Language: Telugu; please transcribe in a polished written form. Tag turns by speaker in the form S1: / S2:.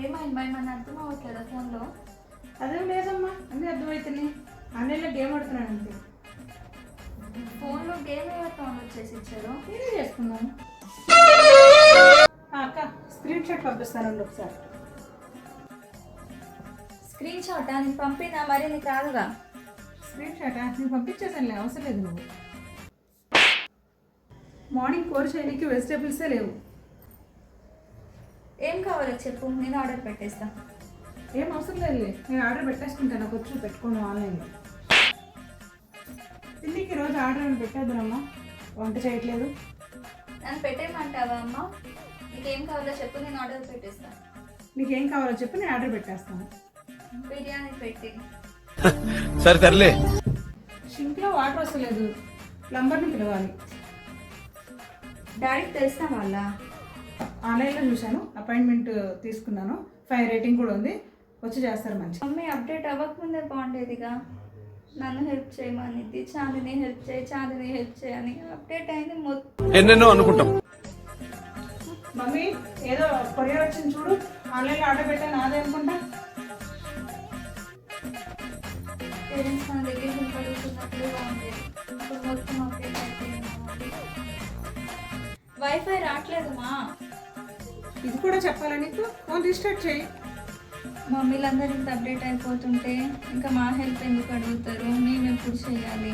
S1: ఏమైంది భయం అని అర్థం అవ్వట్లేదా ఫోన్లో?
S2: అదేం లేదమ్మా, అన్నీ అర్థమవుతుంది. ఆన్లైన్లో గేమ్ ఆడుతున్నాను అంతే.
S1: ఫోన్లో గేమ్ ఎవరు డౌన్లోడ్ చేసి ఇచ్చారు?
S2: నేనే చేసుకున్నాను. అక్క స్క్రీన్ షాట్ పంపిస్తానండి ఒకసారి.
S1: స్క్రీన్ షాటా? నేను పంపినా మరి నీకు రాదుగా.
S2: స్క్రీన్ షాటా? నేను పంపించేసానులే, అవసరం లేదు. నువ్వు మార్నింగ్ కూర చేయడానికి వెజిటేబుల్సే లేవు.
S1: ఏం కావాలో చెప్పు, నేను ఆర్డర్ పెట్టేస్తా.
S2: ఏం అవసరం లేదులే, నేను ఆర్డర్ పెట్టేసుకుంటాను. నాకు వచ్చి పెట్టుకోను ఆన్లైన్లో. తిండికి రోజు ఆర్డర్ అని పెట్టేద్దామమ్మా, వంట చేయట్లేదు.
S1: నన్ను పెట్టేయమంటావా అమ్మ? నీకేం కావాలో చెప్పు, నేను ఆర్డర్ పెట్టేస్తా.
S2: నీకేం కావాలో చెప్పి నేను ఆర్డర్ పెట్టేస్తాను.
S1: బిర్యానీ పెట్టి.
S3: సరే తరలే.
S2: షింక్లో వాటర్ వస్తలేదు, ప్లంబర్ని పిలవాలి.
S1: డాడీకి తెలిసిన వాళ్ళ?
S2: ఆన్లైన్లో చూశాను, అపాయింట్మెంట్ తీసుకున్నాను. 5 రేటింగ్ కూడా ఉంది, వచ్చి చేస్తారు మంచి.
S1: మమ్మీ అప్డేట్ అవ్వకముందే బాగుండేదిగా. నన్ను హెల్ప్ చేయమనిద్ది, చాందిని హెల్ప్ చేయి, చాందిని హెల్ప్ చేయని. అప్డేట్ అయింది మొత్తం.
S3: ఎన్నెన్నో అనుకుంటాం.
S2: మమ్మీ ఏదో కొరియర్ వచ్చింది చూడు, ఆన్లైన్లో ఆర్డర్ పెట్టాను, అదే అనుకుంటా.
S1: పేరెంట్స్ మన దగ్గర పడుతున్నప్పుడు బాగుండేది, ఇప్పుడు మొత్తం అప్డేట్ అయిపోయింది. వైఫై రావట్లేదు మా.
S2: ఇది కూడా చెప్పాలా నీకు? ఫోన్ రీస్టార్ట్ చేయి.
S1: మమ్మీలందరూ ఇంత అప్డేట్ అయిపోతుంటే ఇంకా మా హెల్ప్ ఎందుకు అడుగుతారు? మేము ఎప్పుడు చేయాలి?